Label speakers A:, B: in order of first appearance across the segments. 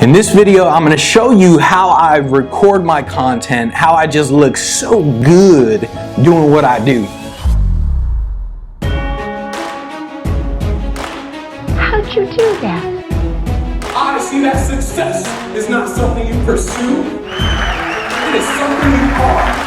A: In this video, I'm going to show you how I record my content, how I just look so good doing what I do.
B: How'd you do that?
C: I see that success is not something you pursue, it is something you are.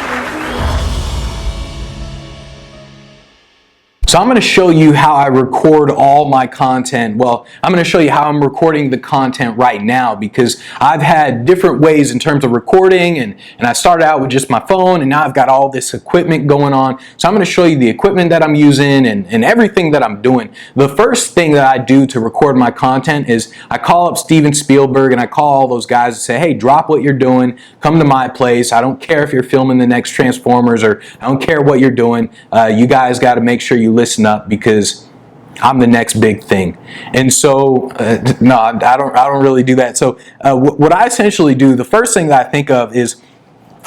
A: So I'm going to show you how I record all my content. Well, I'm going to show you how I'm recording the content right now, because I've had different ways in terms of recording, and I started out with just my phone, and now I've got all this equipment going on. So I'm going to show you the equipment that I'm using and everything that I'm doing. The first thing that I do to record my content is I call up Steven Spielberg and I call all those guys and say, hey, drop what you're doing, come to my place. I don't care if you're filming the next Transformers, or I don't care what you're doing. You guys got to make sure you listen up, because I'm the next big thing. And so no, I don't really do that. So what I essentially do, the first thing that I think of is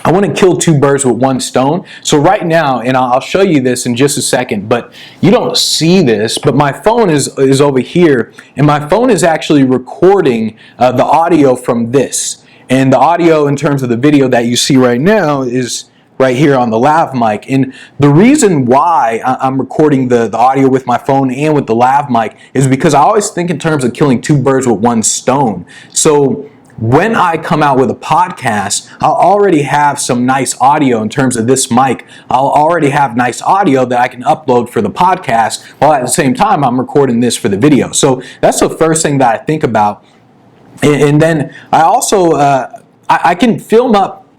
A: I want to kill two birds with one stone. So right now, and I'll show you this in just a second, but you don't see this, but my phone is over here, and my phone is actually recording the audio from this. And the audio in terms of the video that you see right now is right here on the lav mic. And the reason why I'm recording the audio with my phone and with the lav mic is because I always think in terms of killing two birds with one stone. So when I come out with a podcast, I'll already have some nice audio in terms of this mic. I'll already have nice audio that I can upload for the podcast, while at the same time I'm recording this for the video. So that's the first thing that I think about. And then I also I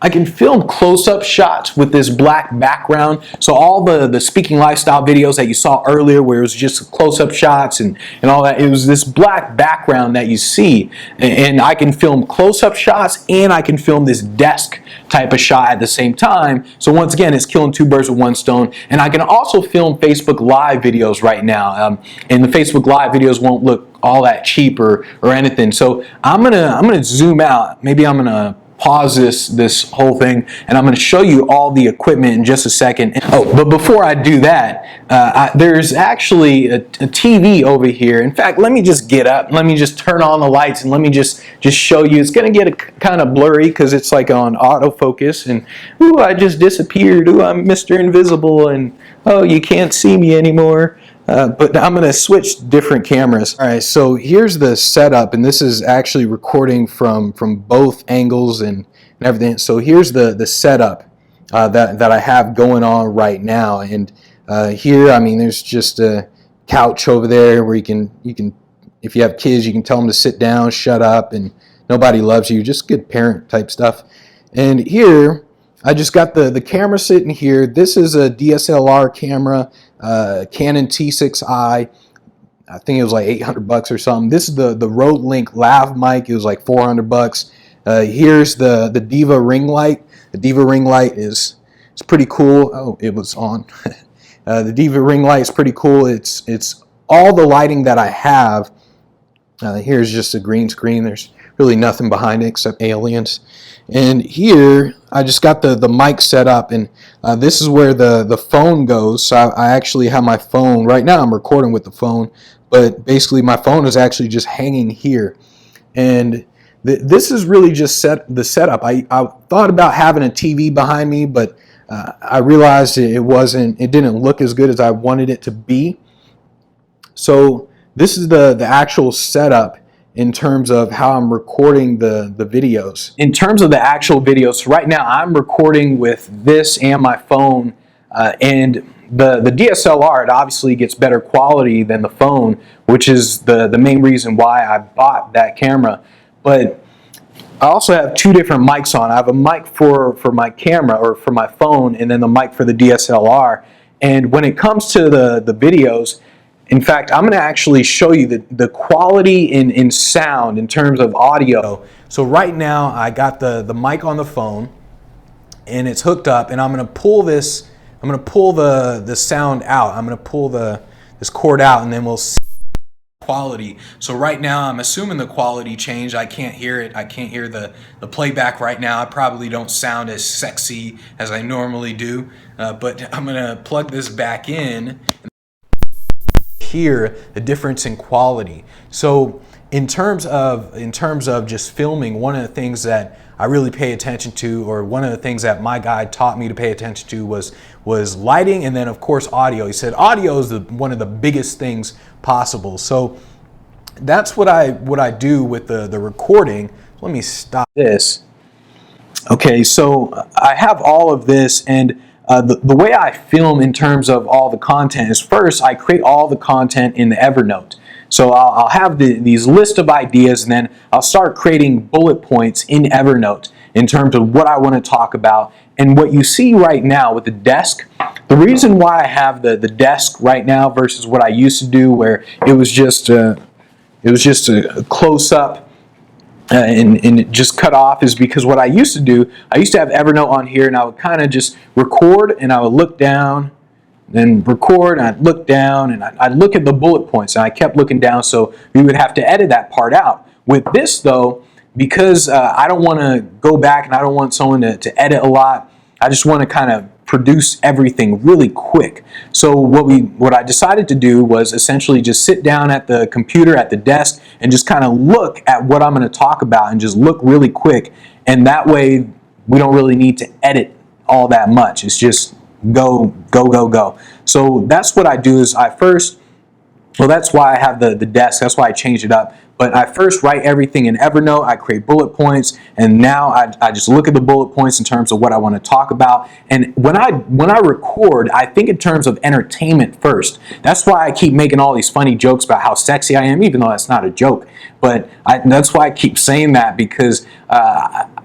A: can film close-up shots with this black background. So all the Speaking Lifestyle videos that you saw earlier, where it was just close-up shots and all that, it was this black background that you see. And I can film close-up shots, and I can film this desk type of shot at the same time. So once again, it's killing two birds with one stone. And I can also film Facebook Live videos right now. And the Facebook Live videos won't look all that cheap or anything. So I'm gonna zoom out. Maybe I'm gonna pause this whole thing, and I'm going to show you all the equipment in just a second. Oh, but before I do that, there's actually a TV over here. In fact, let me just get up, let me just turn on the lights, and let me just show you. It's going to get kind of blurry because it's like on autofocus, and ooh, I just disappeared, ooh, I'm Mr. Invisible, and oh, you can't see me anymore. But I'm going to switch different cameras. All right, so here's the setup, and this is actually recording from both angles and everything. So here's the setup that I have going on right now. And here, I mean, there's just a couch over there where you can, if you have kids, you can tell them to sit down, shut up, and nobody loves you. Just good parent type stuff. And here, I just got the camera sitting here. This is a DSLR camera, Canon T6i. I think it was like $800 or something. This is the Rode Link lav mic. It was like $400. Here's the Diva ring light. The Diva ring light it's pretty cool. Oh, it was on. The Diva ring light is pretty cool. It's all the lighting that I have. Here's just a green screen. There's really nothing behind it except aliens. And here I just got the mic set up, and this is where the phone goes. So I actually have my phone right now. I'm recording with the phone, but basically my phone is actually just hanging here. And this is really just the setup. I thought about having a TV behind me, but I realized it didn't look as good as I wanted it to be. So this is the actual setup in terms of how I'm recording the videos. In terms of the actual videos, right now I'm recording with this and my phone, and the DSLR, it obviously gets better quality than the phone, which is the main reason why I bought that camera. But I also have two different mics on. I have a mic for my camera, or for my phone, and then the mic for the DSLR. And when it comes to the videos, in fact, I'm going to actually show you the quality in sound in terms of audio. So right now I got the mic on the phone, and it's hooked up, and I'm going to pull this. I'm going to pull the sound out. I'm going to pull this cord out, and then we'll see quality. So right now I'm assuming the quality changed. I can't hear it. I can't hear the playback right now. I probably don't sound as sexy as I normally do, but I'm going to plug this back in. Hear the difference in quality. So in terms of just filming, one of the things that I really pay attention to, or one of the things that my guide taught me to pay attention to, was lighting, and then of course audio. He said audio is one of the biggest things possible. So that's what I do with the recording. Let me stop this. Okay, so I have all of this, and the way I film in terms of all the content is, first I create all the content in the Evernote. So I'll have these list of ideas, and then I'll start creating bullet points in Evernote in terms of what I want to talk about. And what you see right now with the desk, the reason why I have the desk right now versus what I used to do, where it was just a close up and it just cut off, is because what I used to do, I used to have Evernote on here, and I would kind of just record, and I would look down, then record, and I'd look down, and I'd look at the bullet points, and I kept looking down, so we would have to edit that part out. With this though, because I don't want to go back and I don't want someone to edit a lot, I just want to kind of produce everything really quick. So what I decided to do was essentially just sit down at the computer, at the desk, and just kind of look at what I'm going to talk about and just look really quick, and that way we don't really need to edit all that much. It's just go, go, go, go. So that's what I do is that's why I have the desk. That's why I changed it up. But I first write everything in Evernote. I create bullet points, and now I just look at the bullet points in terms of what I want to talk about. And when I record, I think in terms of entertainment first. That's why I keep making all these funny jokes about how sexy I am, even though that's not a joke. But that's why I keep saying that, because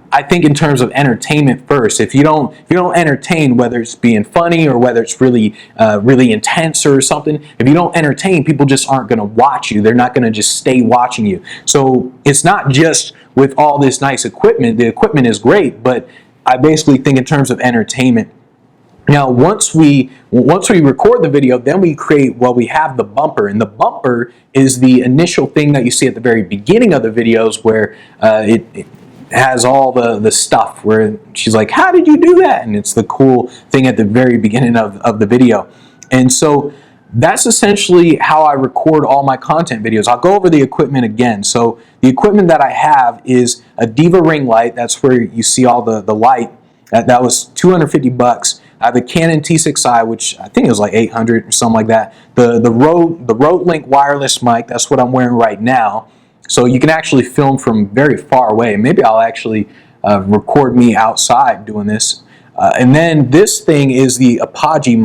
A: I think in terms of entertainment first. If you don't entertain, whether it's being funny or whether it's really intense or something, if you don't entertain, people just aren't going to watch you. They're not going to just stay watching you. So it's not just with all this nice equipment. The equipment is great, but I basically think in terms of entertainment. Now, once we record the video, then we have the bumper, and the bumper is the initial thing that you see at the very beginning of the videos, where it has all the stuff where she's like, how did you do that? And it's the cool thing at the very beginning of the video. And so that's essentially how I record all my content videos. I'll go over the equipment again. So the equipment that I have is a Diva ring light. That's where you see all the light. That was $250. I have a Canon T6i, which I think it was like 800 or something like that. The Rode Link wireless mic, that's what I'm wearing right now. So you can actually film from very far away. Maybe I'll actually record me outside doing this. And then this thing is the Apogee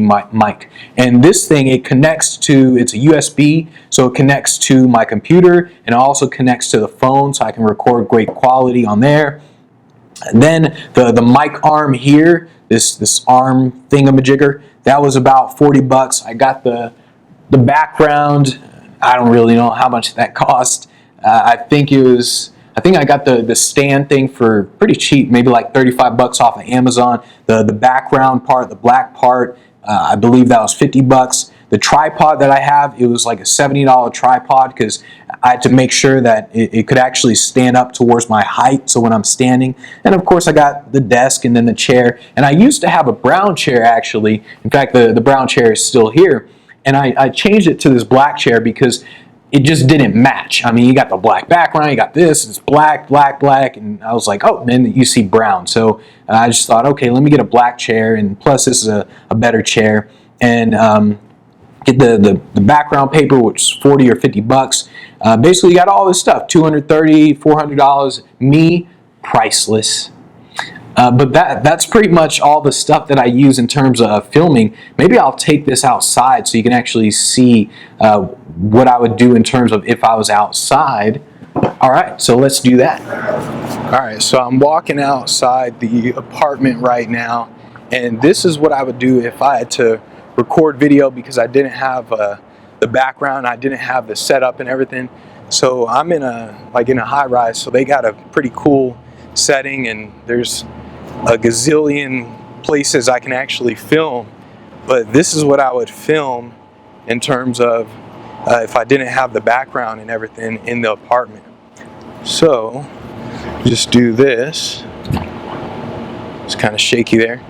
A: mic. And this thing, it's a USB, so it connects to my computer, and it also connects to the phone, so I can record great quality on there. And then the mic arm here, this arm thingamajigger, that was about $40. I got the background. I don't really know how much that cost. I think I got the stand thing for pretty cheap, maybe like $35 off of Amazon. The background part, the black part, I believe that was $50. The tripod that I have, it was like a $70 tripod, because I had to make sure that it could actually stand up towards my height, so when I'm standing. And of course I got the desk and then the chair. And I used to have a brown chair, actually. In fact, the brown chair is still here. And I changed it to this black chair because it just didn't match. I mean, you got the black background, you got this, it's black, black, black, and I was like, oh, man, you see brown. So I just thought, okay, let me get a black chair, and plus this is a better chair, and get the background paper, which is $40 or $50. Basically, you got all this stuff, $230, $400, me, priceless. But that's pretty much all the stuff that I use in terms of filming. Maybe I'll take this outside so you can actually see what I would do in terms of if I was outside. All right, so let's do that. All right, so I'm walking outside the apartment right now, and this is what I would do if I had to record video, because I didn't have the background, I didn't have the setup and everything. So I'm in a high rise, so they got a pretty cool setting, and there's a gazillion places I can actually film. But this is what I would film in terms of if I didn't have the background and everything in the apartment. So just do this. It's kind of shaky there,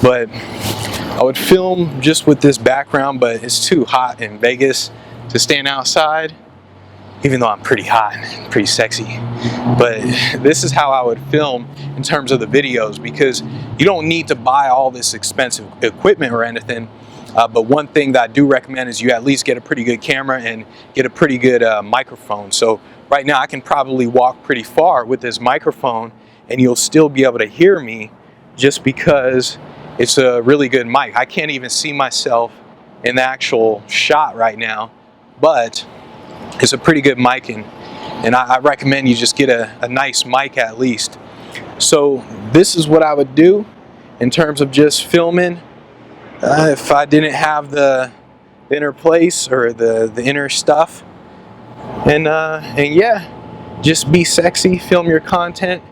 A: but I would film just with this background, but it's too hot in Vegas to stand outside. even though I'm pretty hot and pretty sexy. But this is how I would film in terms of the videos, because you don't need to buy all this expensive equipment or anything. But one thing that I do recommend is you at least get a pretty good camera and get a pretty good microphone. So right now I can probably walk pretty far with this microphone and you'll still be able to hear me, just because it's a really good mic. I can't even see myself in the actual shot right now, but it's a pretty good mic, and I recommend you just get a nice mic at least. So this is what I would do in terms of just filming. If I didn't have the inner place or the inner stuff, and yeah, just be sexy, film your content,